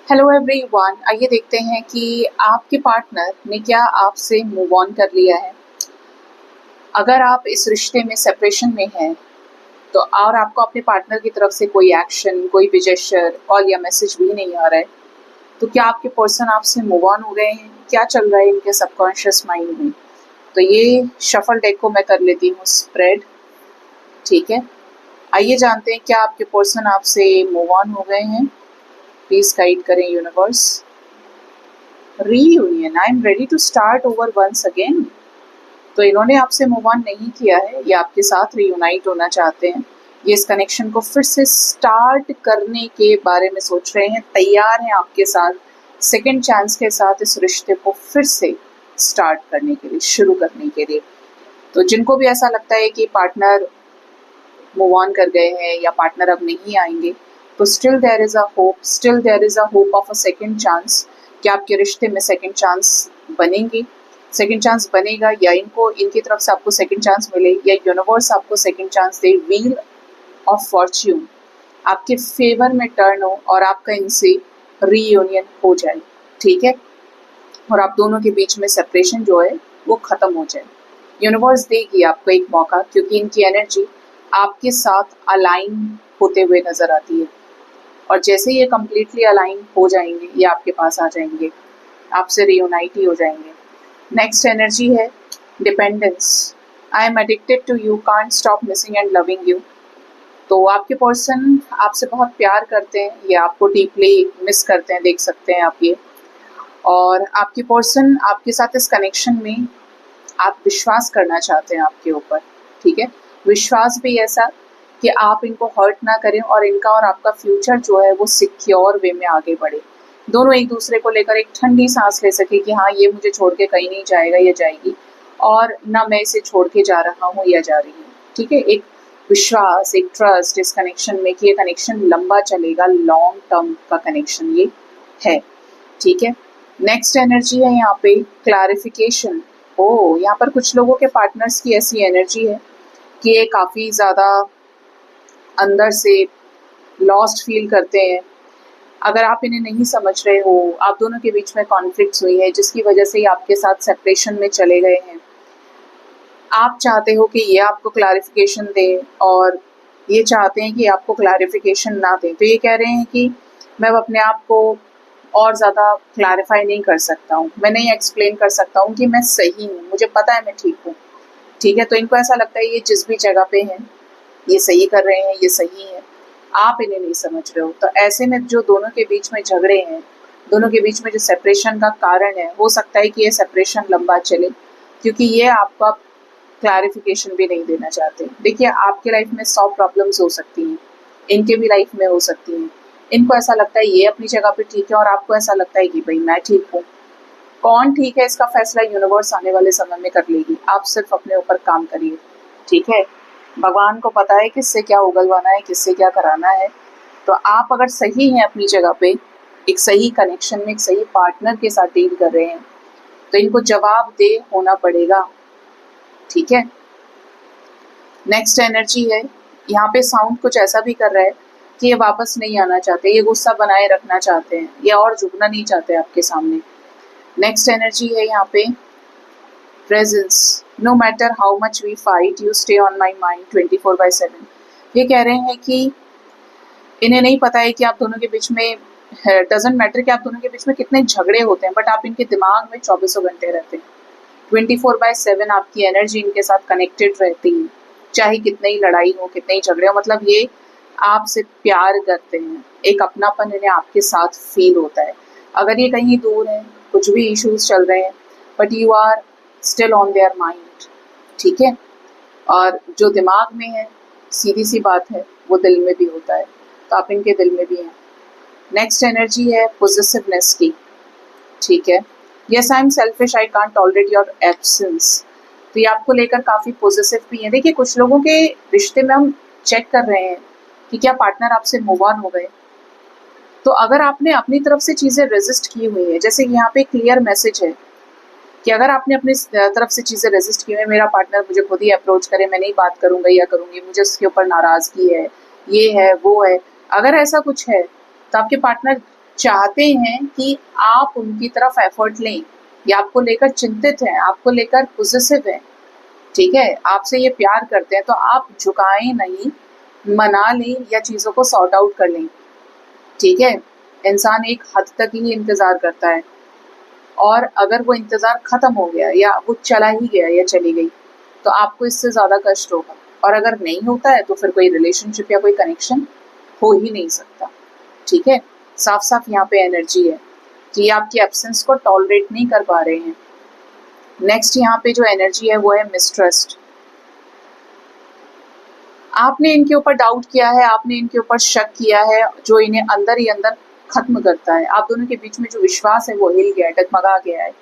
Hello everyone, आइए देखते हैं कि आपके पार्टनर ने क्या आपसे मूव ऑन कर लिया है। अगर आप इस रिश्ते में सेपरेशन में हैं तो और आपको अपने पार्टनर की तरफ से कोई एक्शन, कोई भी जेस्चर, कॉल या मैसेज भी नहीं आ रहा है, तो क्या आपके पर्सन आपसे मूव ऑन हो गए हैं? क्या चल रहा है इनके सबकॉन्शियस माइंड में? तो ये शफल डेक को मैं कर लेती हूँ स्प्रेड। ठीक है, आइए जानते हैं क्या आपके पर्सन आपसे मूव ऑन हो गए हैं। प्लीज गाइड करें universe. Reunion, I am ready to start over once again. तो इन्होंने आपसे मूव ऑन नहीं किया है, ये आपके साथ रीयूनाइट होना चाहते हैं। ये इस कनेक्शन को फिर से स्टार्ट करने के बारे में सोच रहे हैं, तैयार हैं आपके साथ सेकंड चांस के साथ इस रिश्ते को फिर से स्टार्ट करने के लिए, शुरू करने के लिए। तो जिनको भी ऐसा लगता है कि पार्टनर मूव ऑन कर गए हैं या पार्टनर अब नहीं आएंगे, तो still there is a hope, still there is a hope of a second chance कि आपके रिश्ते में सेकंड चांस बनेंगे, सेकंड चांस बनेगा, या इनको इनकी तरफ से आपको सेकंड चांस मिले, या यूनिवर्स आपको second chance they. Wheel of Fortune आपके फेवर में टर्न हो और आपका इनसे रीयूनियन हो जाए। ठीक है, और आप दोनों के बीच में सेपरेशन जो है वो खत्म हो जाए। यूनिवर्स देगी आपको एक मौका, क्योंकि इनकी एनर्जी आपके साथ अलाइन होते हुए नजर आती है। और जैसे ये कम्प्लीटली अलाइन हो जाएंगे, ये आपके पास आ जाएंगे, आपसे रियूनाइट ही हो जाएंगे। नेक्स्ट एनर्जी है dependence. I am addicted to you, can't stop missing and loving you. तो आपके पर्सन आपसे बहुत प्यार करते हैं, ये आपको डीपली मिस करते हैं, देख सकते हैं आप ये। और आपके पर्सन आपके साथ इस कनेक्शन में आप विश्वास करना चाहते हैं आपके ऊपर। ठीक है, विश्वास भी ऐसा कि आप इनको हर्ट ना करें और इनका और आपका फ्यूचर जो है वो सिक्योर वे में आगे बढ़े। दोनों एक दूसरे को लेकर एक ठंडी सांस ले सके कि हाँ, ये मुझे छोड़ के कहीं नहीं जाएगा या जाएगी, और ना मैं इसे छोड़ के जा रहा हूँ या जा रही हूँ। ठीक है, एक विश्वास, एक ट्रस्ट इस कनेक्शन में कि ये कनेक्शन लंबा चलेगा, लॉन्ग टर्म का कनेक्शन ये है। ठीक है, नेक्स्ट एनर्जी है यहाँ पे क्लैरिफिकेशन। ओ, यहाँ पर कुछ लोगों के पार्टनर्स की ऐसी एनर्जी है कि ये काफ़ी ज़्यादा अंदर से लॉस्ट फील करते हैं। अगर आप इन्हें नहीं समझ रहे हो, आप दोनों के बीच में कॉन्फ्लिक्ट्स हुई है जिसकी वजह से ये आपके साथ सेपरेशन में चले गए हैं। आप चाहते हो कि ये आपको क्लैरिफिकेशन दें और ये चाहते हैं कि आपको क्लैरिफिकेशन ना दें। तो ये कह रहे हैं कि मैं अब अपने आप को और ज़्यादा क्लैरिफाई नहीं कर सकता हूँ, मैं नहीं एक्सप्लेन कर सकता हूँ कि मैं सही हूँ, मुझे पता है मैं ठीक हूँ। ठीक है, तो इनको ऐसा लगता है ये जिस भी जगह पे हैं ये सही कर रहे हैं, ये सही है, आप इन्हें नहीं समझ रहे हो। तो ऐसे में जो दोनों के बीच में झगड़े हैं, दोनों के बीच में जो सेपरेशन का कारण है, हो सकता है कि ये सेपरेशन लंबा चले, क्योंकि ये आपका क्लैरिफिकेशन भी नहीं देना चाहते। देखिए, आपके लाइफ में 100 प्रॉब्लम्स हो सकती हैं, इनके भी लाइफ में हो सकती हैं। इनको ऐसा लगता है ये अपनी जगह पे ठीक है और आपको ऐसा लगता है कि भाई मैं ठीक हूँ। कौन ठीक है इसका फैसला यूनिवर्स आने वाले समय में कर लेगी, आप सिर्फ अपने ऊपर काम करिए। ठीक है, भगवान को पता है किससे क्या उगलवाना है, किससे क्या कराना है। तो आप अगर सही हैं अपनी जगह पे, एक सही कनेक्शन में एक सही पार्टनर के साथ डील कर रहे हैं, तो इनको जवाबदेह होना पड़ेगा। ठीक है, नेक्स्ट एनर्जी है, यहाँ पे साउंड कुछ ऐसा भी कर रहा है कि ये वापस नहीं आना चाहते, ये गुस्सा बनाए रखना चाहते हैं, ये और झुकना नहीं चाहते आपके सामने। नेक्स्ट एनर्जी है यहाँ पे presence. No matter how much we fight, you stay on my mind 24/7। ये कह रहे हैं कि इन्हें नहीं पता है कि आप दोनों के बीच में, डजेंट मैटर कि आप दोनों के बीच में कितने झगड़े होते हैं, बट आप इनके दिमाग में 24 घंटे रहते हैं। 24/7 आपकी एनर्जी इनके साथ कनेक्टेड रहती है, चाहे कितनी ही लड़ाई हो, कितने ही झगड़े हो। मतलब ये आपसे प्यार करते हैं, एक अपनापन इन्हें आपके साथ फील होता है। अगर ये कहीं दूर है, कुछ भी इश्यूज चल रहे हैं, but you are still on their mind. ठीक है, और जो दिमाग में है, सीधी सी बात है, वो दिल में भी होता है, तो आप इनके दिल में भी हैं। नेक्स्ट एनर्जी है पोजेसिवनेस की। ठीक है, yes I am selfish, I can't tolerate your absence. तो ये आपको लेकर काफ़ी पॉजिटिव भी हैं। देखिए, कुछ लोगों के रिश्ते में हम चेक कर रहे हैं कि क्या पार्टनर आपसे मूव ऑन हो गए। तो अगर आपने अपनी तरफ से चीज़ें रेजिस्ट की हुई है, जैसे यहाँ पे क्लियर मैसेज है कि अगर आपने अपनी तरफ से चीज़ें रेजिस्ट की हुई है, मेरा पार्टनर मुझे खुद ही अप्रोच करे, मैं नहीं बात करूँगा या करूँगी, मुझे उसके ऊपर नाराज़गी है, ये है वो है, अगर ऐसा कुछ है तो आपके पार्टनर चाहते हैं कि आप उनकी तरफ एफर्ट लें, या आपको लेकर चिंतित हैं, आपको लेकर पॉजिटिव हैं, ठीक है, आपसे ये प्यार करते हैं, तो आप झुकाएं नहीं, मना लें या चीज़ों को सॉर्ट आउट कर लें, ठीक है। इंसान एक हद तक ही इंतज़ार करता है, और अगर वो इंतज़ार ख़त्म हो गया या वो चला ही गया या चली गई, तो आपको इससे ज़्यादा कष्ट होगा। और अगर नहीं होता है तो फिर कोई रिलेशनशिप या कोई कनेक्शन हो ही नहीं सकता, ठीक है। साफ साफ यहाँ पे एनर्जी है कि ये आपकी एब्सेंस को टॉलरेट नहीं कर पा रहे हैं। नेक्स्ट यहाँ पे जो एनर्जी है वो है मिसट्रस्ट। आपने इनके ऊपर डाउट किया है, आपने इनके ऊपर शक किया है, जो इन्हें अंदर ही अंदर खत्म करता है। आप दोनों के बीच में जो विश्वास है वो हिल गया है, डगमगा गया है।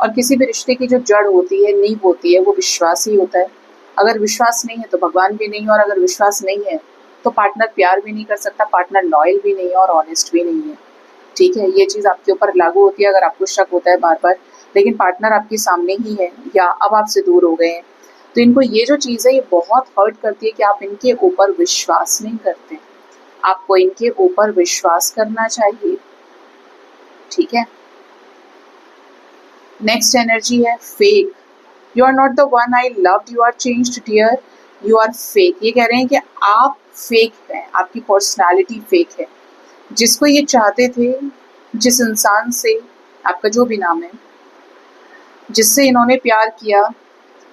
और किसी भी रिश्ते की जो जड़ होती है, नींव होती है, वो विश्वास ही होता है। अगर विश्वास नहीं है तो भगवान भी नहीं, और अगर विश्वास नहीं है तो पार्टनर प्यार भी नहीं कर सकता, पार्टनर लॉयल भी नहीं है और ऑनेस्ट भी नहीं है, ठीक है। ये चीज़ आपके ऊपर लागू होती है अगर आपको शक होता है बार बार, लेकिन पार्टनर आपके सामने ही है या अब आपसे दूर हो गए हैं, तो इनको ये जो चीज़ है ये बहुत हर्ट करती है कि आप इनके ऊपर विश्वास नहीं करते। आपको इनके ऊपर विश्वास करना चाहिए, ठीक है। नेक्स्ट एनर्जी है fake. You are not the one I loved, you are changed dear, you are fake. ये कह रहे हैं कि आप फेक हैं, आपकी पर्सनालिटी फेक है। जिसको ये चाहते थे, जिस इंसान से, आपका जो भी नाम है, जिससे इन्होंने प्यार किया,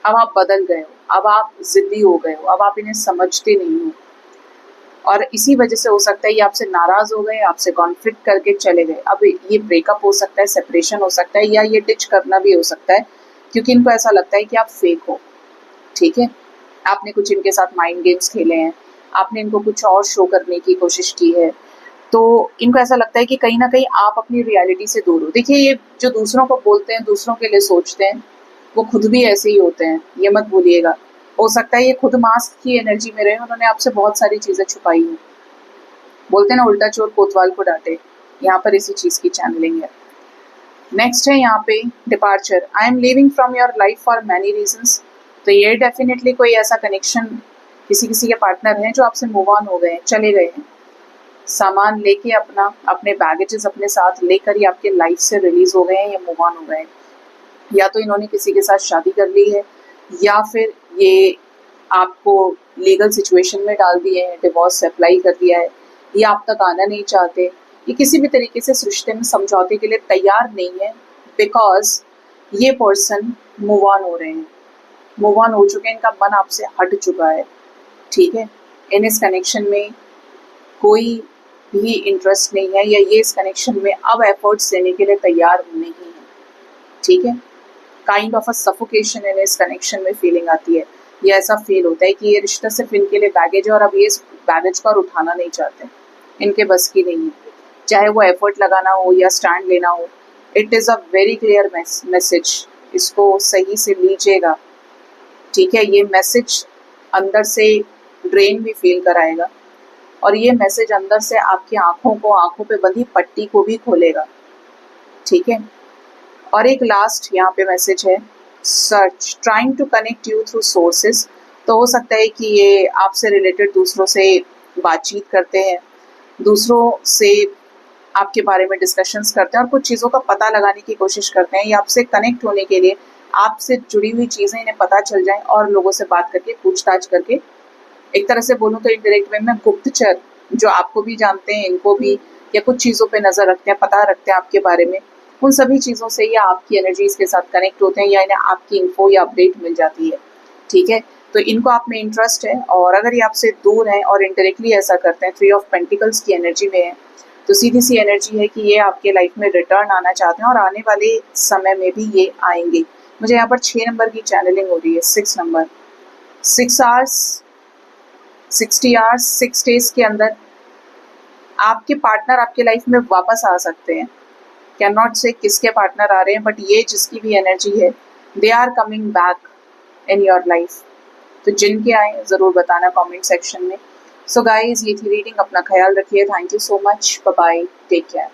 अब आप बदल गए हो, अब आप जिद्दी हो गए हो, अब आप इन्हें समझते नहीं हो, और इसी वजह से हो सकता है ये आपसे नाराज हो गए, आपसे कॉन्फ्लिक्ट करके चले गए। अब ये ब्रेकअप हो सकता है, सेपरेशन हो सकता है, या ये डिच करना भी हो सकता है, क्योंकि इनको ऐसा लगता है कि आप फेक हो, ठीक है। आपने कुछ इनके साथ माइंड गेम्स खेले हैं, आपने इनको कुछ और शो करने की कोशिश की है, तो इनको ऐसा लगता है कि कहीं ना कहीं आप अपनी रियलिटी से दूर हो। देखिए, ये जो दूसरों को बोलते हैं, दूसरों के लिए सोचते हैं, वो खुद भी ऐसे ही होते हैं, ये मत भूलिएगा। हो सकता है ये खुद मास्क की एनर्जी में रहे, उन्होंने आपसे बहुत सारी चीज़ें छुपाई हैं। बोलते हैं ना, उल्टा चोर कोतवाल को डांटे, यहाँ पर इसी चीज़ की चैनलिंग है। नेक्स्ट है यहाँ पे departure. I am living from your life for many reasons. तो ये डेफिनेटली कोई ऐसा कनेक्शन, किसी के पार्टनर हैं जो आपसे मूव ऑन हो गए हैं, चले गए हैं, सामान लेके अपने बैगेजेस अपने साथ लेकर ही आपके लाइफ से रिलीज हो गए हैं या मूव ऑन हो गए हैं। या तो इन्होंने किसी के साथ शादी कर ली है, या फिर ये आपको लीगल सिचुएशन में डाल दिए हैं, डिवोर्स अप्लाई कर दिया है, या आप तक आना नहीं चाहते, ये किसी भी तरीके से इस रिश्ते में समझौते के लिए तैयार नहीं है, बिकॉज ये पर्सन मूव ऑन हो रहे हैं, मूव ऑन हो चुके हैं, इनका मन आपसे हट चुका है, ठीक है। इन इस कनेक्शन में कोई भी इंटरेस्ट नहीं है, या ये इस कनेक्शन में अब एफर्ट्स देने के लिए तैयार नहीं है, ठीक है। काइंड ऑफ अ सफोकेशन इन इस कनेक्शन में फीलिंग आती है, या ऐसा फील होता है कि ये रिश्ता सिर्फ इनके लिए बैगेज है और अब ये इस बैगेज को उठाना नहीं चाहते, इनके बस की नहीं है, चाहे वो एफर्ट लगाना हो या स्टैंड लेना हो। It is a very clear message, इसको सही से लीजिएगा, ठीक है। ये मैसेज अंदर से ड्रेन भी फील कराएगा, और ये मैसेज अंदर से आपकी आंखों पे बंधी पट्टी को भी खोलेगा, ठीक है। और एक लास्ट यहाँ पे मैसेज है, search trying to connect you through sources. तो हो सकता है कि ये आपसे रिलेटेड दूसरों से बातचीत करते हैं, दूसरों से आपके बारे में डिस्कशंस करते हैं और कुछ चीज़ों का पता लगाने की कोशिश करते हैं, या आपसे कनेक्ट होने के लिए आपसे जुड़ी हुई चीज़ें इन्हें पता चल जाएं, और लोगों से बात करके पूछताछ करके, एक तरह से बोलूँ तो इनडायरेक्ट वे में गुप्तचर जो आपको भी जानते हैं, इनको भी, या कुछ चीज़ों पे नज़र रखते हैं, पता रखते हैं आपके बारे में, उन सभी चीज़ों से ये आपकी एनर्जीज के साथ कनेक्ट होते हैं, या इन्हें आपकी इन्फो या अपडेट मिल जाती है, ठीक है। तो इनको आप में इंटरेस्ट है, और अगर ये आपसे दूर हैं और इनडायरेक्टली ऐसा करते हैं, 3 ऑफ पेंटिकल्स की एनर्जी में है, तो सीधी सी एनर्जी है कि ये आपके लाइफ में रिटर्न आना चाहते हैं, और आने वाले समय में भी ये आएंगे। मुझे यहाँ पर 6 नंबर की चैनलिंग हो रही है, 6 नंबर, 6 आवर्स, 60 आवर्स, 6 डेज के अंदर आपके पार्टनर आपके लाइफ में वापस आ सकते हैं। कैन नॉट से किसके पार्टनर आ रहे हैं, बट ये जिसकी भी एनर्जी है, they are coming back in your life. तो जिनके आए ज़रूर बताना कमेंट सेक्शन में। सो गाइज, ये थी रीडिंग, अपना ख्याल रखिए, thank you so much, bye bye, take care.